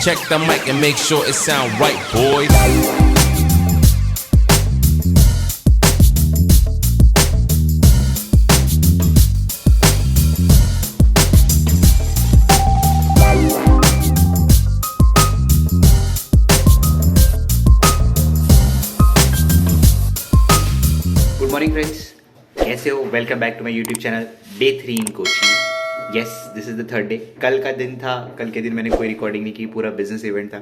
Check the mic and make sure it sound right, boys. Good morning friends, कैसे हो? Welcome back to my YouTube channel day 3 in coaching. Yes, this is the third day. कल का दिन था, कल के दिन मैंने कोई रिकॉर्डिंग नहीं की, पूरा बिजनेस इवेंट था।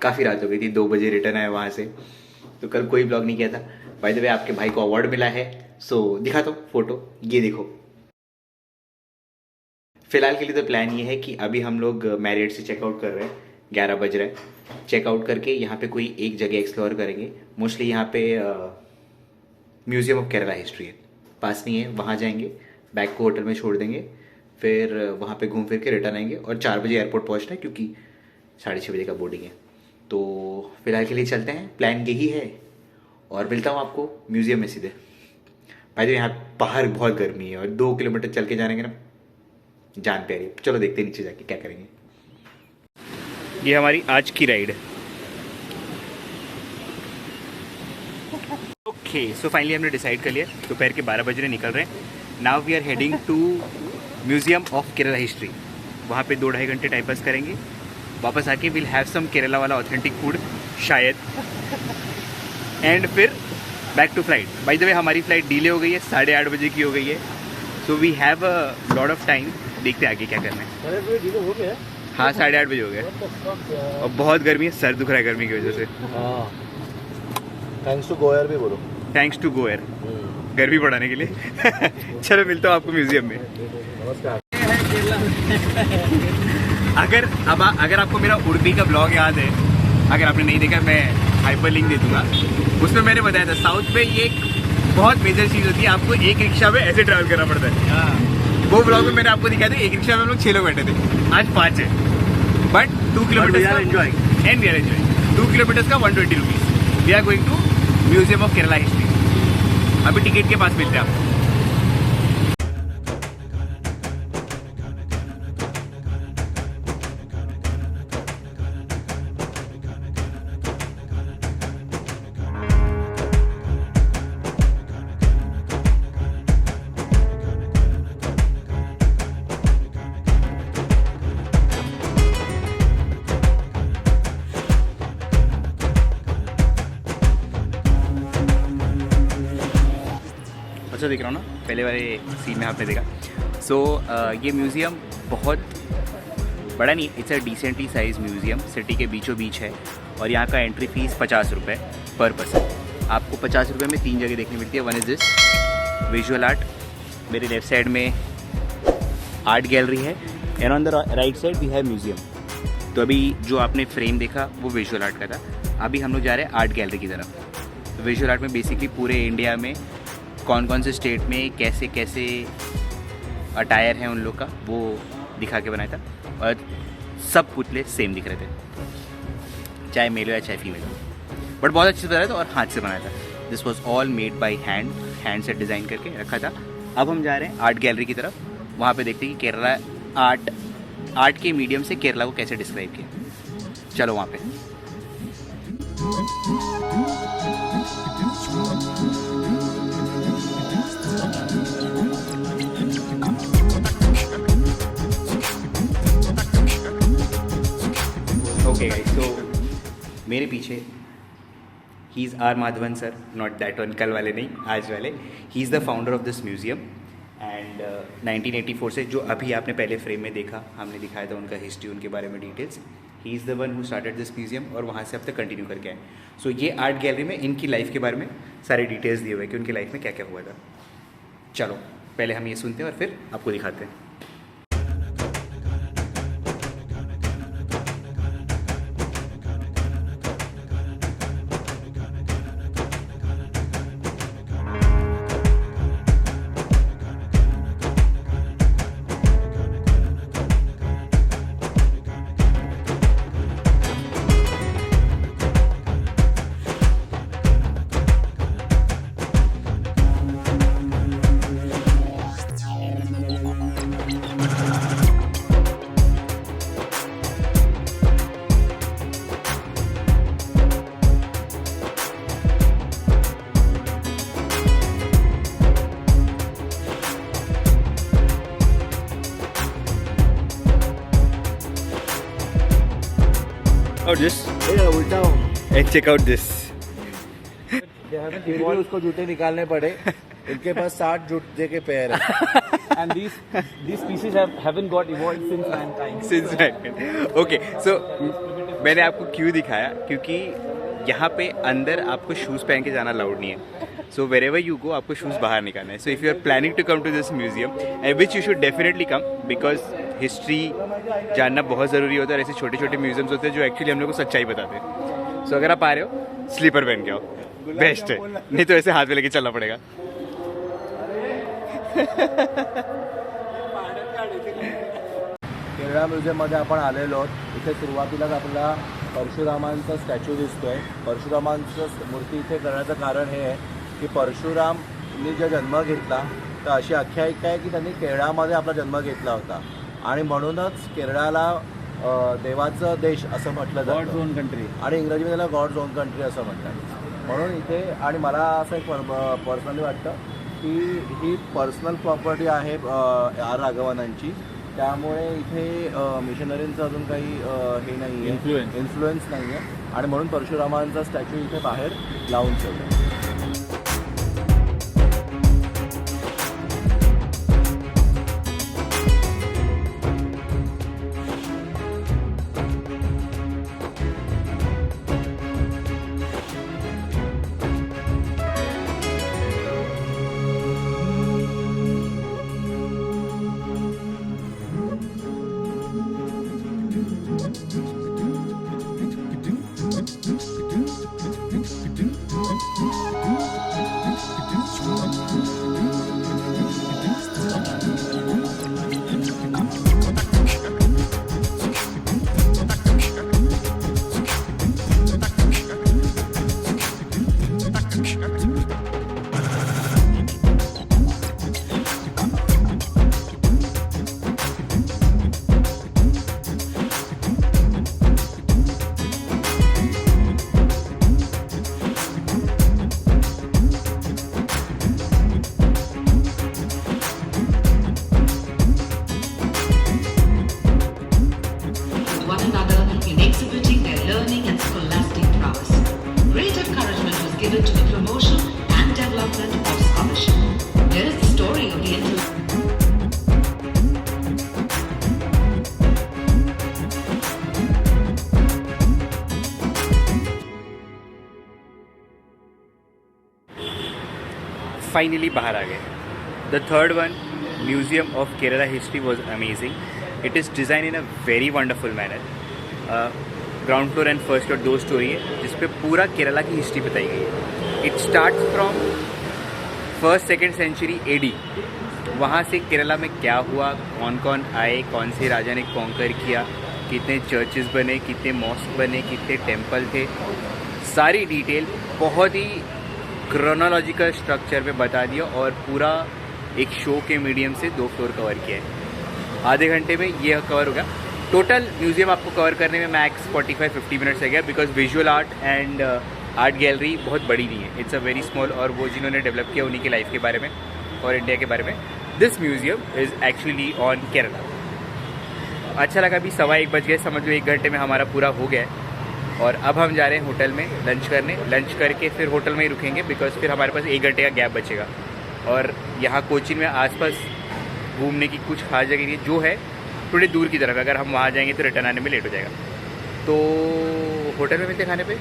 काफ़ी रात हो गई थी, 2 बजे रिटर्न आया वहाँ से, तो कल कोई ब्लॉग नहीं किया था। बाय द वे, आपके भाई को अवार्ड मिला है, सो दिखा दो फोटो, ये देखो। फिलहाल के लिए तो प्लान ये है कि अभी हम लोग मैरियट से चेकआउट कर रहे हैं, 11 बज रहे हैं। चेकआउट करके यहाँ पे कोई एक जगह एक्सप्लोर करेंगे। मोस्टली यहाँ पे म्यूजियम ऑफ केरला हिस्ट्री है, पास नहीं है, वहाँ जाएंगे, बैग को होटल में छोड़ देंगे, फिर वहाँ पे घूम फिर के रिटर्न आएंगे और 4 बजे एयरपोर्ट पहुँचना है क्योंकि 6:30 बजे का बोर्डिंग है। तो फिलहाल के लिए चलते हैं, प्लान यही है और मिलता हूँ आपको म्यूजियम में सीधे। भाई यहाँ बाहर बहुत गर्मी है और 2 किलोमीटर चल के जाएंगे ना, जान प्यारी है। चलो देखते हैं नीचे जाके क्या करेंगे। ये हमारी आज की राइड है। ओके, सो फाइनली हमने डिसाइड कर लिया, दोपहर के 12 बजे निकल रहे हैं। Now we are heading to museum of Kerala history. वहाँ पे 2-2.5 घंटे टाइम पास करेंगे, वापस आके विल हैव सम केरला वाला ऑथेंटिक फूड शायद, एंड फिर back to flight. By the way, हमारी फ्लाइट डिले हो गई है, 8:30 बजे की हो गई है, so we have a lot of time. देखते हैं आगे क्या करना है। हाँ, 8:30 बजे हो गया और बहुत गर्मी है, सर दुख रहा है गर्मी की वजह से। थैंक्स टू गोयर भी बोलो। थैंक्स टू गोयर, गर्मी बढ़ाने के लिए। चलो मिलता हूँ आपको म्यूजियम में। नमस्कार। अगर आपको मेरा उड़पी का ब्लॉग याद है, अगर आपने नहीं देखा, मैं हाइपर लिंक दे दूंगा। उसमें मैंने बताया था साउथ में ये एक बहुत मेजर चीज़ होती है, आपको एक रिक्शा में ऐसे ट्रैवल करना पड़ता है। वो ब्लॉग में मैंने आपको दिखाया था, एक रिक्शा में हम लोग 6 लोग बैठे थे, आज 5 है, but 2 kilometre and we are enjoying. 2 kilometres का 120 rupees. We are going to museum of Kerala history. अभी टिकट के पास मिलते हैं आपको। अच्छा दिख रहा हूँ ना, पहले वाले सीन में आपने देखा। सो ये म्यूज़ियम बहुत बड़ा नहीं, it's a decently size museum, city के बीचों बीच है और यहाँ का एंट्री फीस 50 रुपये पर पर्सन। आपको 50 रुपये में 3 जगह देखने मिलती है। One is this visual art, मेरे लेफ्ट साइड में आर्ट गैलरी है, and on the right side we have museum. तो अभी जो आपने फ्रेम देखा वो विजुअल आर्ट का था, अभी हम लोग जा रहे हैं आर्ट गैलरी की तरफ। विजुअल आर्ट में बेसिकली पूरे इंडिया में कौन कौन से स्टेट में कैसे कैसे अटायर है उन लोग का, वो दिखा के बनाया था और सब पुतले सेम दिख रहे थे, चाहे मेल हो या चाहे फीमेल हो, बट बहुत अच्छे से बनाया था और हाथ से बनाया था। This was all made by hand से डिज़ाइन करके रखा था। अब हम जा रहे हैं आर्ट गैलरी की तरफ, वहाँ पे देखते हैं कि केरला आर्ट के मीडियम से केरला को कैसे डिस्क्राइब किया। चलो वहाँ पे। ओके गाइस, तो मेरे पीछे ही is R Madhavan sir, not that one, कल वाले नहीं, आज वाले। He is the founder of this museum and 1984 से, जो अभी आपने पहले फ्रेम में देखा, हमने दिखाया था उनका हिस्ट्री, उनके बारे में details. He is the one who started this museum और वहाँ से अब तक कंटिन्यू करके आए। सो ये आर्ट गैलरी में इनकी लाइफ के बारे में सारे डिटेल्स दिए हुए हैं कि उनकी लाइफ में क्या क्या हुआ था। चलो पहले हम ये सुनते हैं और फिर आपको दिखाते हैं। out this ए उल्टा हो and check out this. फिर भी उसको जूते निकालने पड़े इनके पास 60 जूते के पैर है And these species haven't got evolved since mankind. Since okay, so मैंने आपको क्यों दिखाया क्योंकि यहाँ पे अंदर आपको शूज़ पहन के जाना अलाउड नहीं है. So wherever you go आपको शूज़ बाहर निकालना है. So if you are planning to come to this museum and which you should definitely come because history जानना बहुत ज़रूरी होता है. और ऐसे छोटे छोटे म्यूजियम्स होते हैं जो एक्चुअली हम लोग को सच्चाई बताते हैं. सो अगर आप आ रहे हो स्लीपर पहन के आओ, बेस्ट है. नहीं तो ऐसे हाथ में लेके चलना पड़ेगा. केरळा म्युझियममध्ये आपण आलेलो आहोत. इथे सुरुवातीलाच आपल्याला परशुरामांचा स्टॅच्यू दिसतोय. परशुरामांचं मूर्ती इथे करण्याचं कारण हे आहे की परशुरामनी जो जन्म घेतला तर अशी आख्यायिका आहे की त्यांनी केरळामध्ये आपला जन्म घेतला होता आणि म्हणूनच केरळाला देवाचं देश असं म्हटलं जातं. God's own country. आणि इंग्रजीमध्ये त्याला गॉड्स ओन कंट्री असं म्हणतात. म्हणून इथे आणि मला असं एक पर्सनली वाटतं की ही पर्सनल प्रॉपर्टी आहे आर राघवनांची. त्यामुळे इथे मिशनरींचं अजून काही हे नाही आहे, इन्फ्लुएन्स नाही आहे आणि म्हणून परशुरामांचा स्टॅच्यू इथे बाहेर लावून ठेवला. फाइनली बाहर आ गए. The third one museum of Kerala history was amazing. It is design in a very wonderful manner. Ground floor and first floor 2 story है जिसपे पूरा केरला की हिस्ट्री बताई गई है. It start from 1st 2nd century AD. वहाँ से केरला में क्या हुआ, कौन कौन आए, कौन से राजा ने कॉन्कर किया, कितने चर्चेस बने, कितने मॉस्क बने, कितने टेम्पल थे, सारी डिटेल बहुत ही क्रोनोलॉजिकल स्ट्रक्चर में बता दिया और पूरा एक शो के मीडियम से 2 फ्लोर कवर किया है. आधे घंटे में ये कवर हो गया. टोटल म्यूज़ियम आपको कवर करने में मैक्स 45-50 मिनट्स है गया because visual art and art gallery बहुत बड़ी नहीं है. It's a very small. और वो जिन्होंने डेवलप किया उन्हीं की लाइफ के बारे में और इंडिया के बारे में. This museum is actually on Kerala. अच्छा लगा. अभी 1:15 बज गए, समझ लो 1 घंटे में हमारा पूरा हो गया है. और अब हम जा रहे हैं होटल में लंच करने. लंच करके फिर होटल में ही रुकेंगे बिकॉज फिर हमारे पास 1 घंटे का गैप बचेगा. और यहाँ कोचीन में आसपास घूमने की कुछ खास जगह नहीं जो है थोड़ी दूर की तरफ. अगर हम वहाँ जाएंगे तो रिटर्न आने में लेट हो जाएगा. तो होटल में मिलते खाने पे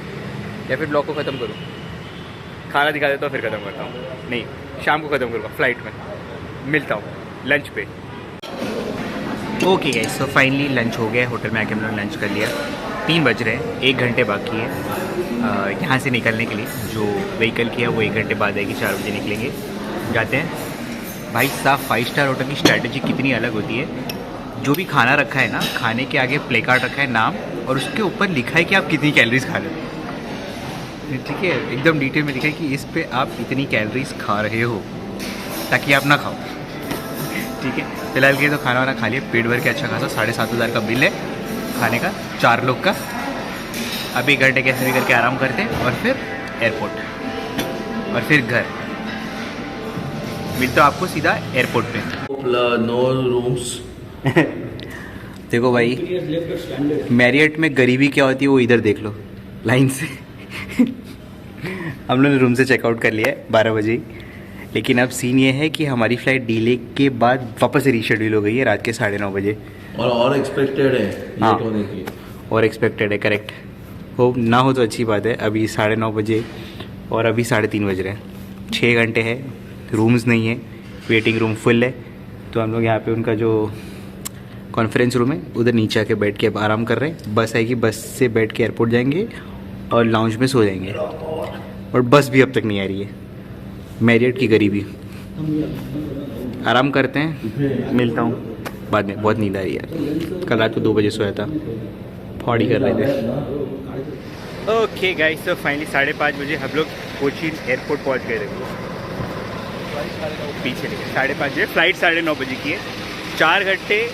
या फिर ब्लॉग को ख़त्म करूँ? खाना दिखा देता हूँ फिर ख़त्म करता हूँ. नहीं, शाम को ख़त्म करूँगा फ्लाइट में. मिलता हूँ लंच पे. Okay guys, so finally lunch हो गया. होटल में आके हम लोग लंच कर लिया. 3 बज रहे हैं, 1 घंटे बाकी है यहाँ से निकलने के लिए. जो व्हीकल किया वो 1 घंटे बाद आएगी. 4 बजे निकलेंगे. जाते हैं. भाई साहब 5 स्टार होटल की स्ट्रैटेजी कितनी अलग होती है. जो भी खाना रखा है ना, खाने के आगे प्ले कार्ड रखा है नाम और उसके ऊपर लिखा है कि आप कितनी कैलोरीज खा रहे हो. ठीक है, एकदम डिटेल में लिखा है कि इस पे आप इतनी कैलोरीज खा रहे हो ताकि आप ना खाओ. ठीक है, फिलहाल के तो खाना वाना खा लिया पेट भर के. अच्छा खासा 7,500 का बिल है खाने का 4 लोग का. अभी 1 घंटे कैसे भी करके आराम करते हैं और फिर एयरपोर्ट और फिर घर. मिलता हूँ आपको सीधा एयरपोर्ट पे. No rooms. देखो भाई, मैरियट में गरीबी क्या होती है वो इधर देख लो लाइन से। हम लोग ने रूम से चेकआउट कर लिया है 12 बजे ही, लेकिन अब सीन ये है कि हमारी फ़्लाइट डिले के बाद वापस से रीशेड्यूल हो गई है रात के 9:30 बजे। और एक्सपेक्टेड है हाँ। लेट होने की। और एक्सपेक्टेड है, करेक्ट। हो ना हो तो अच्छी बात है। अभी 9:30 बजे और अभी 3:30 बज रहे हैं, 6 घंटे है, रूम्स नहीं है, वेटिंग रूम फुल है। तो हम लोग यहाँ पे उनका जो कॉन्फ्रेंस रूम है उधर नीचे आके बैठ के अब आराम कर रहे हैं। बस आएगी, बस से बैठ के एयरपोर्ट जाएंगे और लाउंज में सो जाएंगे। और बस भी अब तक नहीं आ रही है, मैरियट की गरीबी। आराम करते हैं, मिलता हूँ बाद में। बहुत नींद आ रही है यार, कल रात को 2 बजे सोया था, फॉडी कर रहे थे। ओके गाइस, तो फाइनली 5:30 बजे हम लोग कोची एयरपोर्ट पहुँच गए थे। पीछे लेके 5:30 बजे, फ्लाइट 9:30 बजे की है। 4 घंटे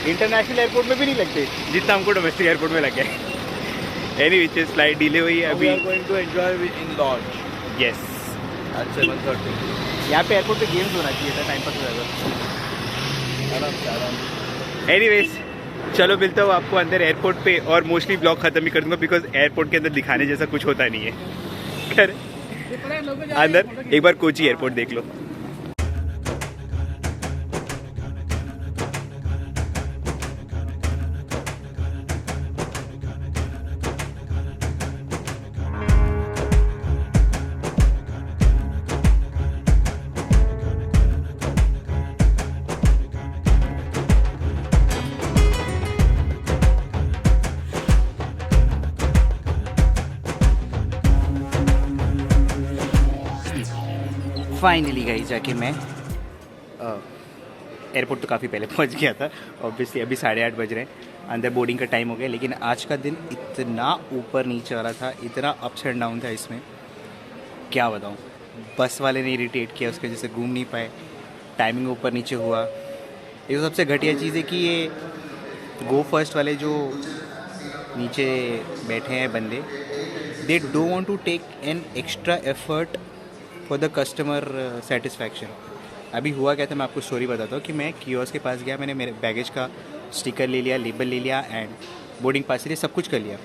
इंटरनेशनल एयरपोर्ट में भी नहीं लगते जितना हमको डोमेस्टिक एयरपोर्ट में लग गया है। एनी विच फ्लाइट डिले हुई है अभी। Going to enjoy in launch yes, at 7:30। यहाँ पे एयरपोर्ट पे गेम्स होना चाहिए था, टाइम पास हो जाएगा। आराम से आराम। एनीवेज, चलो मिलता हूँ आपको अंदर एयरपोर्ट पे, और मोस्टली ब्लॉग ख़त्म ही कर दूँगा बिकॉज एयरपोर्ट के अंदर दिखाने जैसा कुछ होता नहीं है। खैर अंदर एक बार कोची एयरपोर्ट देख लो। फाइनली गई जाके मैं एयरपोर्ट तो काफ़ी पहले पहुंच गया था ऑब्वियसली। अभी 8:30 बज रहे हैं, अंदर बोर्डिंग का टाइम हो गया। लेकिन आज का दिन इतना ऊपर नीचे वाला था, इतना अप्स एंड डाउन था इसमें, क्या बताऊं। बस वाले ने इरिटेट किया, उसके वजह से घूम नहीं पाए, टाइमिंग ऊपर नीचे हुआ। एक तो सबसे घटिया चीज़ है कि ये गो फर्स्ट वाले जो नीचे बैठे हैं बंदे, they don't want to take an extra effort for the customer satisfaction. अभी हुआ क्या था, मैं आपको स्टोरी बताता हूँ कि मैं कियोस्क के पास गया, मैंने मेरे बैगेज का स्टिकर ले लिया, लेबल ले लिया एंड बोर्डिंग पास ले लिया, सब कुछ कर लिया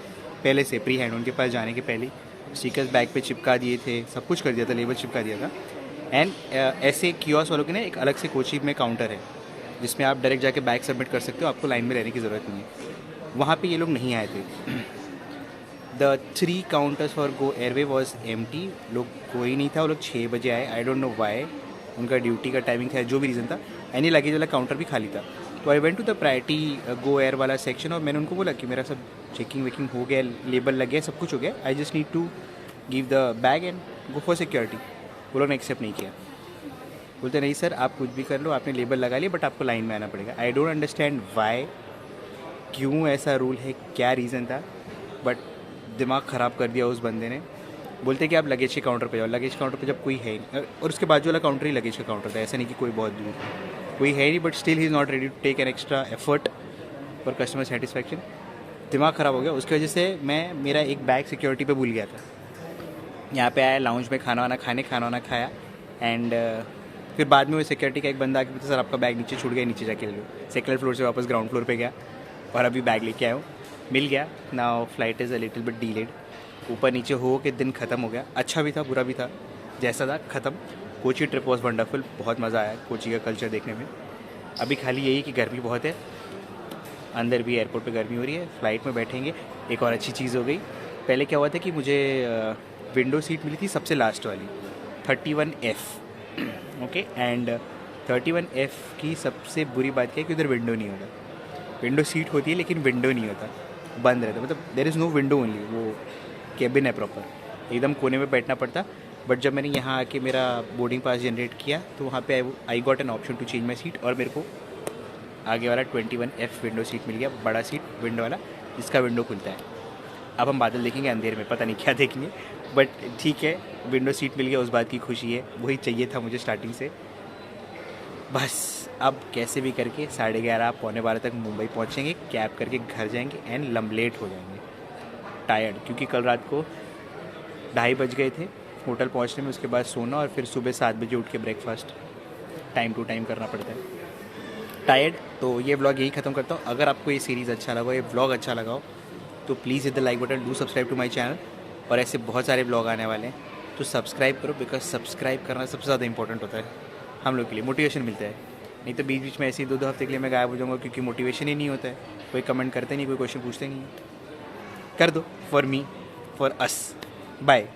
पहले से प्री हैंड। उनके पास जाने के पहले स्टिकर्स बैग पे चिपका दिए थे, सब कुछ कर दिया था, लेबल चिपका दिया था। एंड ऐसे कियोस्क वालों के ना एक अलग से कोची में काउंटर है जिसमें आप डायरेक्ट जाके बैग सबमिट कर सकते हो, आपको लाइन में रहने की ज़रूरत नहीं है। वहाँ पर ये लोग नहीं आए थे। The 3 counters for go airway was empty, लोग कोई नहीं था। वो लोग 6 बजे आए, आई डोंट नो वाई, उनका ड्यूटी का टाइमिंग था, जो भी रीज़न था। एनी लगेज वाला काउंटर भी खाली था। तो I went to the priority Go Air वाला सेक्शन और मैंने उनको बोला कि मेरा सब चेकिंग वेकिंग हो गया, लेबल लग गया, सब कुछ हो गया, I just need to give the bag and go for security. वो लोग ने एक्सेप्ट नहीं किया, बोलते नहीं सर आप कुछ भी कर लो, आपने लेबल लगा लिया बट आपको लाइन में आना पड़ेगा। आई डोंट अंडरस्टैंड वाई, क्यों ऐसा रूल है, क्या रीज़न था, बट दिमाग ख़राब कर दिया उस बंदे ने। बोलते कि आप लगेज के काउंटर पे जाओ। लगेज काउंटर पे जब कोई है नहीं, और उसके बाजू वाला काउंटर ही लगेज का काउंटर था, ऐसा नहीं कि कोई बहुत दूर कोई है नहीं, but still he is not ready to take an extra effort for customer satisfaction. दिमाग ख़राब हो गया, उसकी वजह से मेरा एक बैग सिक्योरिटी पे भूल गया था। यहाँ पे आया लाउंज में खाना वाना खाया एंड फिर बाद में वो सिक्योरिटी का एक बंदा आके बोलता सर आपका बैग नीचे छूट गया, नीचे जाके ले लो। सेकंड फ्लोर से वापस ग्राउंड फ्लोर पे गया और अभी बैग लेके आया हूँ, मिल गया। Now flight is a little bit delayed. ऊपर नीचे हो के दिन ख़त्म हो गया, अच्छा भी था बुरा भी था, जैसा था ख़त्म। कोची ट्रिप वॉज वंडरफुल, बहुत मज़ा आया कोची का कल्चर देखने में। अभी खाली यही कि गर्मी बहुत है, अंदर भी एयरपोर्ट पे गर्मी हो रही है। फ्लाइट में बैठेंगे। एक और अच्छी चीज़ हो गई, पहले क्या हुआ था कि मुझे विंडो सीट मिली थी सबसे लास्ट वाली 31F, ओके। एंड 31F की सबसे बुरी बात क्या है कि उधर विंडो नहीं होता। विंडो सीट होती है लेकिन विंडो नहीं होता, बंद रहता, मतलब there is no window only, वो केबिन है प्रॉपर, एकदम कोने में बैठना पड़ता। बट जब मैंने यहाँ आके मेरा बोर्डिंग पास जनरेट किया तो वहाँ पे I got an option to change my seat और मेरे को आगे वाला 21F विंडो सीट मिल गया, बड़ा सीट विंडो वाला जिसका विंडो खुलता है। अब हम बादल देखेंगे अंधेरे में, पता नहीं क्या देखेंगे, बट ठीक है, विंडो सीट मिल गया, उस बात की खुशी है, वही चाहिए था मुझे स्टार्टिंग से। बस अब कैसे भी करके 11:30 पौने 12 तक मुंबई पहुंचेंगे, कैब करके घर जाएंगे एंड लम्बलेट हो जाएंगे, टायर्ड, क्योंकि कल रात को 2:30 बज गए थे होटल पहुंचने में। उसके बाद सोना और फिर सुबह 7 बजे उठ के ब्रेकफास्ट टाइम टू टाइम करना पड़ता है। टायर्ड। तो ये व्लॉग यही ख़त्म करता हूँ। अगर आपको ये सीरीज़ अच्छा लगा, ये व्लॉग अच्छा लगा हो, तो please hit the like button, do subscribe to my channel. और ऐसे बहुत सारे व्लॉग आने वाले हैं, तो सब्सक्राइब करो, बिकॉज सब्सक्राइब करना सबसे ज़्यादा इंपॉर्टेंट होता है हम लोग के लिए, मोटिवेशन मिलता है। नहीं तो बीच बीच में ऐसे ही 2-2 हफ्ते के लिए मैं गायब हो जाऊँगा, क्योंकि मोटिवेशन ही नहीं होता है, कोई कमेंट करते नहीं, कोई क्वेश्चन पूछते नहीं है। कर दो, for me, for us. Bye.